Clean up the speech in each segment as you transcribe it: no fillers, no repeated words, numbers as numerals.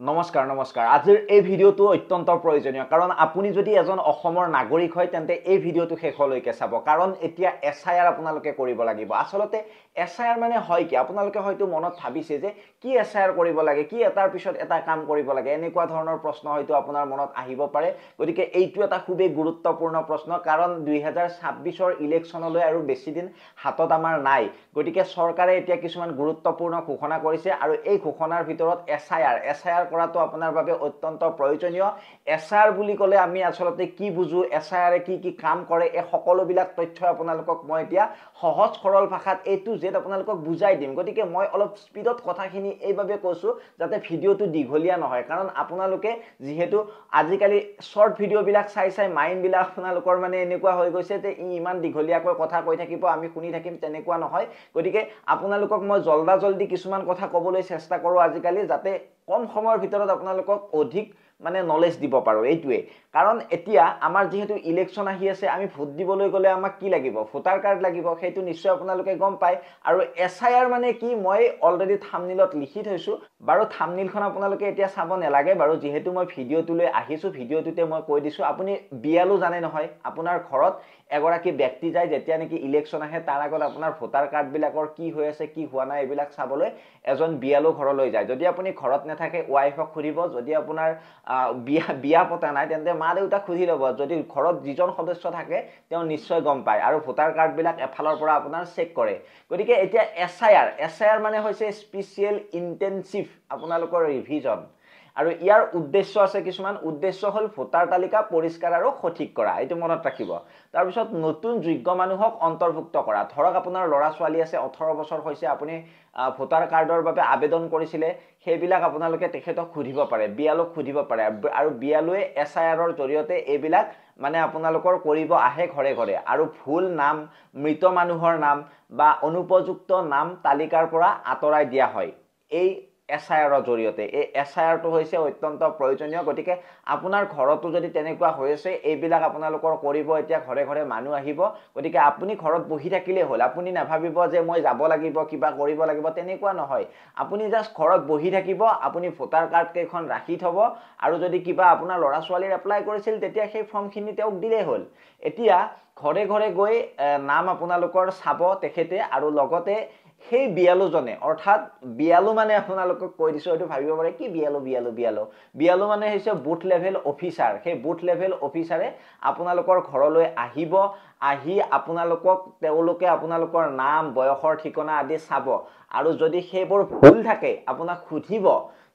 নমস্কাৰ নমস্কাৰ আজিৰ এই ভিডিঅ'টো অত্যন্ত প্ৰয়োজনীয় কাৰণ আপুনি যদি এজন অসমৰ নাগৰিক হয় তেন্তে এই ভিডিঅ'টো শেষলৈকে চাব কাৰণ এতিয়া এসআইআৰ আপোনালোকে কৰিব লাগিব আসলতে এসআইআৰ মানে হয় কি আপোনালোকে হয়তো মনত ভাবিছে যে কি এসআইআৰ কৰিব লাগে কি এটাৰ পিছত এটা কাম কৰিব লাগে এনেকুৱা ধৰণৰ প্ৰশ্ন হয়তো আপোনাৰ মনত আহিব পাৰে গতিকে এইটো এটা খুবেই গুৰুত্বপূৰ্ণ প্ৰশ্ন কাৰণ 2026 ৰ ইলেকশ্যনলৈ আৰু বেছি দিন হাতত আমাৰ নাই গতিকে চৰকাৰে এতিয়া কিছুমান গুৰুত্বপূৰ্ণ ঘোষণা কৰিছে আৰু এই ঘোষণাৰ ভিতৰত এসআইআৰ কৰাটো আপোনাৰ বাবে অত্যন্ত প্ৰয়োজনীয় এসআইআৰ বুলি ক'লে আমি আসলতে কি বুজো এসআইআৰে কি কাম কৰে এই সকলোবিলাক তথ্য আপোনালোকক মই এতিয়া সহজ সৰল ভাষাত এইটো জেড আপোনালোকক বুজাই দিম গতিকে মই অলপ স্পিডত কথাখিনি এইভাবে কৈছো যাতে ভিডিঅ'টো দীঘলীয়া নহয় কাৰণ আপোনালোকে যেহেতু আজিকালি শৰ্ট ভিডিঅ'বিলাক চাই মাইন্ড বিলাক আপোনালোকৰ মানে এনেকুৱা হৈ গৈছে যে ইমান দীঘলীয়াকৈ কথা কৈ থাকিব আমি শুনি থাকিম তেনেকুৱা নহয় গতিকে আপোনালোকক মই জলদি কিছুমান কথা ক'বলৈ চেষ্টা কৰো আজিকালি যাতে কম সময়ৰ ভিতৰত আপোনালোকক অধিক মানে নলেজ দিব পাৰো এইটোৱে কাৰণ এতিয়া আমাৰ যেহেতু ইলেকশ্যন আহি আছে আমি ভোট দিবলৈ গলে আমাক কি লাগিব ভোটাৰ কাৰ্ড লাগিব সেইটো নিশ্চয় আপোনালোকে গম পায় আৰু এসআইআৰ মানে কি মই অলৰেডি থাম্বনেইলত লিখি থৈছো বাৰু থাম্বনেইলখন আপোনালোকে এতিয়া চাব নালাগে বাৰু যেহেতু মই ভিডিঅ'টোলৈ আহিছো ভিডিঅ'টোতে মই কৈ দিছো আপুনি বিয়ালো জানে নহয় আপোনাৰ ঘৰত এগৰাকী ব্যক্তি যায় যেতিয়া নেকি ইলেকশ্যন আহে তাৰ আগত আপোনাৰ ভোটাৰ কাৰ্ড বিলাকৰ কি হৈ আছে কি হোৱা নাই এইবিলাক চাবলৈ এজন বিয়ালো ঘৰলৈ যায় যদি আপুনি ঘৰত নাথাকে ওয়াইফক খুদিব যদি আপোনাৰ বিয়া পতা নাই তেন্তে মা দেউতাক খুদি লব যদি ঘৰত যিজন সদস্য থাকে তেওঁ নিশ্চয় গম পায় আৰু ভোটাৰ কাৰ্ড বিলাক এফালৰ পৰা আপোনাৰ চেক কৰে গতিকে এতিয়া এসআইআৰ মানে হৈছে স্পেশাল ইন্টেনসিভ আপোনালোকৰ ৰিভিজন আৰু ইয়াৰ উদ্দেশ্য আছে কিছুমান উদ্দেশ্য হল ভোটাৰ তালিকা পৰিষ্কাৰ আৰু সঠিক কৰা এইটো মনত ৰাখিব তাৰ পিছত নতুন যোগ্য মানুহক অন্তৰ্ভুক্ত কৰা ধৰক আপোনাৰ ল'ৰা ছোৱালী আছে 18 বছৰ হৈছে আপুনি ভোটাৰ কাৰ্ডৰ বাবে আবেদন কৰিছিলে সেইবিলাক আপোনালোকে তেখেতক খুদিব পাৰে বিয়ালক খুদিব পাৰে আৰু বিয়ালয়ে এসআইআৰৰ জৰিয়তে এইবিলাক মানে আপোনালোকৰ কৰিব আহে ঘৰে ঘৰে আৰু ভুল নাম মৃত মানুহৰ নাম বা অনুপযুক্ত নাম তালিকাৰ পৰা আঁতৰাই দিয়া হয় এই এসআইআৰৰ জৰিয়তে এই এসআইআৰটো হৈছে অত্যন্ত প্ৰয়োজনীয় গতিকে আপোনাৰ ঘৰতো যদি তেনেকুৱা হৈ আছে এইবিলাক আপোনালোকৰ কৰিব এতিয়া ঘৰে ঘৰে মানুহ আহিব গতিকে আপুনি ঘৰত বহি থাকিলে হল আপুনি নাভাবিব যে মই যাব লাগিব কিবা কৰিব লাগিব তেনেকুৱা নহয় আপুনি জাস্ট ঘৰত বহি থাকিব আপুনি ভোটাৰ কাৰ্ড কেইখন ৰাখি থব আৰু যদি কিবা আপোনাৰ ল'ৰা ছোৱালীৰ এপ্লাই কৰিছিল তেতিয়া সেই ফৰ্মখিনি তেওঁক দিলেই হল এতিয়া ঘৰে ঘৰে গৈ নাম আপোনালোকৰ চাব তেখেতে আৰু লগতে সেই বিয়ালুজনে অৰ্থাৎ বিয়ালু মানে আপোনালোকক কৈ দিছো এটো ভাবিব পাৰে কি বিয়ালু মানে হৈছে বুথ লেভেল অফিচাৰ সেই বুথ লেভেল অফিচাৰে আপোনালোকৰ ঘৰলৈ আহিব আহি আপোনালোকক তেওঁলোকে আপোনালোকৰ নাম বয়সৰ ঠিকনা আদি চাব আৰু যদি সেইবোৰ ভুল থাকে আপোনাক খুধিব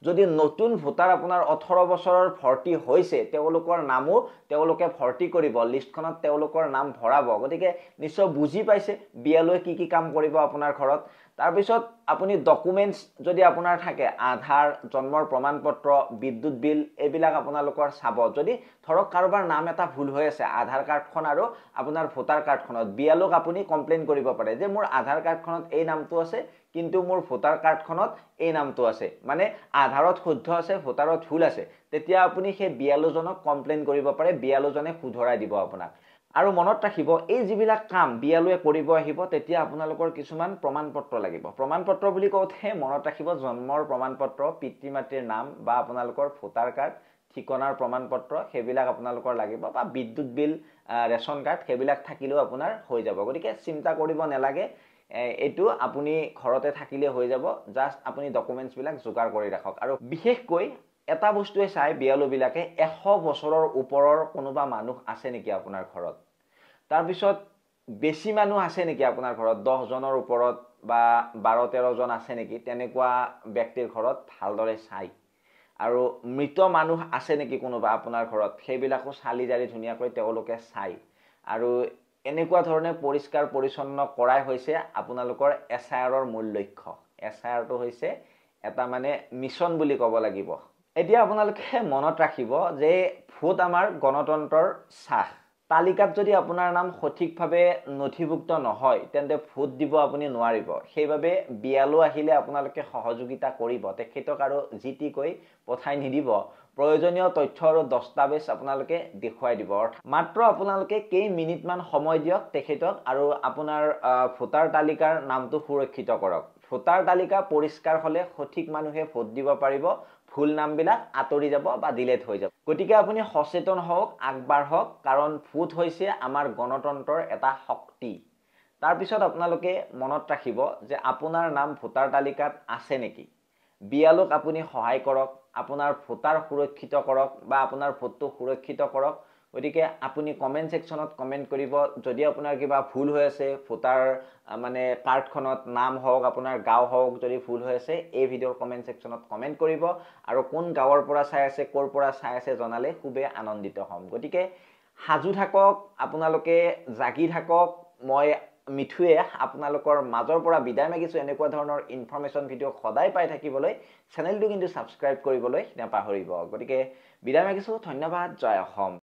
যদি নতুন ভোটাৰ আপোনাৰ 18 বছৰৰ ভৰ্তি হৈছে তেওঁলোকৰ নামও তেওঁলোকে ভৰ্তি কৰিব লিষ্টখনত তেওঁলোকৰ নাম ভৰাব গতিকে নিশ্চয় বুজি পাইছে বিয়ালয়ে কি কাম কৰিব আপোনাৰ ঘৰত তাৰ পিছত আপুনি ডকুমেন্টস যদি আপোনাৰ থাকে আধাৰ জন্মৰ প্ৰমাণপত্ৰ বিদ্যুৎ বিল এইবিলাক আপোনালোকৰ চাব যদি ধৰক কাৰোবাৰ নাম এটা ভুল হৈ আছে আধাৰ কাৰ্ডখন আৰু আপোনাৰ ভোটাৰ কাৰ্ডখনত বিয়ালক আপুনি কমপ্লেইন কৰিব পাৰে যে মোৰ আধাৰ কাৰ্ডখনত এই নামটো আছে কিন্তু মোৰ ভোটাৰ কাৰ্ডখনত এই নামটো আছে মানে আধাৰত শুদ্ধ আছে ভোটাৰত ভুল আছে তেতিয়া আপুনি সেই বিয়ালুজনক কমপ্লেইন কৰিব পাৰে বিয়ালুজনে শুধৰাই দিব আপোনাক আৰু মনত ৰাখিব এই যিবিলাক কাম বিয়ালুৱে কৰিব আহিব তেতিয়া আপোনালোকৰ কিছুমান প্ৰমাণপত্ৰ লাগিব প্ৰমাণপত্ৰ বুলি কওঁতে মনত ৰাখিব জন্মৰ প্ৰমাণপত্ৰ পিতৃ মাতৃৰ নাম বা আপোনালোকৰ ভোটাৰ কাৰ্ড ঠিকনাৰ প্ৰমাণপত্ৰ সেইবিলাক আপোনালোকৰ লাগিব বা বিদ্যুৎ বিল ৰেশন কাৰ্ড সেইবিলাক থাকিলেও আপোনাৰ হৈ যাব গতিকে চিন্তা কৰিব নালাগে এটো আপুনি ঘৰতে থাকিলে হৈ যাব জাস্ট আপুনি ডকুমেন্টস বিলাক যোগাৰ কৰি ৰাখক আৰু বিশেষকৈ এটা বস্তুৱে চাই বিয়ালু বিলাকে 100 বছৰৰ ওপৰৰ কোনোবা মানুহ আছে নেকি আপোনাৰ ঘৰত তাৰ পিছত বেছি মানুহ আছে নেকি আপোনাৰ ঘৰত 10 জনৰ ওপৰত বা 12-13 জন আছে নেকি তেনেকুৱা ব্যক্তিৰ ঘৰত ভালদৰে চাই আৰু মৃত মানুহ আছে নেকি কোনোবা আপোনাৰ ঘৰত সেইবিলাকো চালি জাৰি ধুনিয়াকৈ তেওঁলোকে চাই আৰু এনেকুৱা ধৰণে পৰিষ্কাৰ পৰিচ্ছন্ন কৰাই হৈছে আপোনালোকৰ এসআইআৰৰ মূল লক্ষ্য এসআইআৰটো হৈছে এটা মানে মিছন বুলি ক'ব লাগিব এতিয়া আপোনালোকে মনত ৰাখিব যে ভোট আমাৰ গণতন্ত্ৰৰ চাহ তালিকাত যদি আপোনাৰ নাম সঠিকভাৱে নথিভুক্ত নহয় তেন্তে ভোট দিব আপুনি নোৱাৰিব সেইভাবে বিয়ালু আহিলে আপোনালোকে সহযোগিতা কৰিব তেখেতক আৰু জিটি কৈ পঠাই নিদিব প্ৰয়োজনীয় তথ্য আৰু দস্তাবেজ আপোনালোকে দেখুৱাই দিব মাত্ৰ আপোনালোকে কেই মিনিটমান সময় দিয়ক তেখেতক আৰু আপোনাৰ ভোটাৰ তালিকাৰ নামটো সুৰক্ষিত কৰক ভোটাৰ তালিকা পৰিষ্কাৰ হলে সঠিক মানুহে ভোট দিব পাৰিব ভুল নামবিলাক আঁতৰি যাব বা ডিলেট হৈ যাব গতিকে আপুনি সচেতন হওক আগবাঢ়ক কাৰণ ভোট হৈছে আমাৰ গণতন্ত্ৰৰ এটা শক্তি তাৰ পিছত আপোনালোকে মনত ৰাখিব যে আপোনাৰ নাম ভোটাৰ তালিকাত আছে নেকি বিয়ালোক আপুনি সহায় কৰক আপোনাৰ ভোটাৰ সুৰক্ষিত কৰক বা আপোনাৰ ভোটটো সুৰক্ষিত কৰক গতিকে আপুনি কমেন্ট সেকশনত কমেন্ট কৰিব যদি আপোনাৰ কিবা ভুল হৈ আছে ভোটাৰ মানে কাৰ্ডখনত নাম হওক আপোনাৰ গাঁও হওক যদি ভুল হৈ আছে এই ভিডিঅ'ৰ কমেন্ট সেকশনত কমেন্ট কৰিব আৰু কোন গাঁৱৰ পৰা চাই আছে ক'ৰ পৰা চাই আছে জনালে খুবেই আনন্দিত হ'ম গতিকে সাজু থাকক আপোনালোকে জাগি থাকক মই মিঠুৱে আপোনালোকৰ মাজৰ পৰা বিদায় মাগিছো এনেকুৱা ধৰণৰ ইনফৰমেশন ভিডিঅ' সদায় পাই থাকিবলৈ চেনেলটো কিন্তু সাবস্ক্ৰাইব কৰিবলৈ নাপাহৰিব গতিকে বিদায় মাগিছো ধন্যবাদ জয় অসম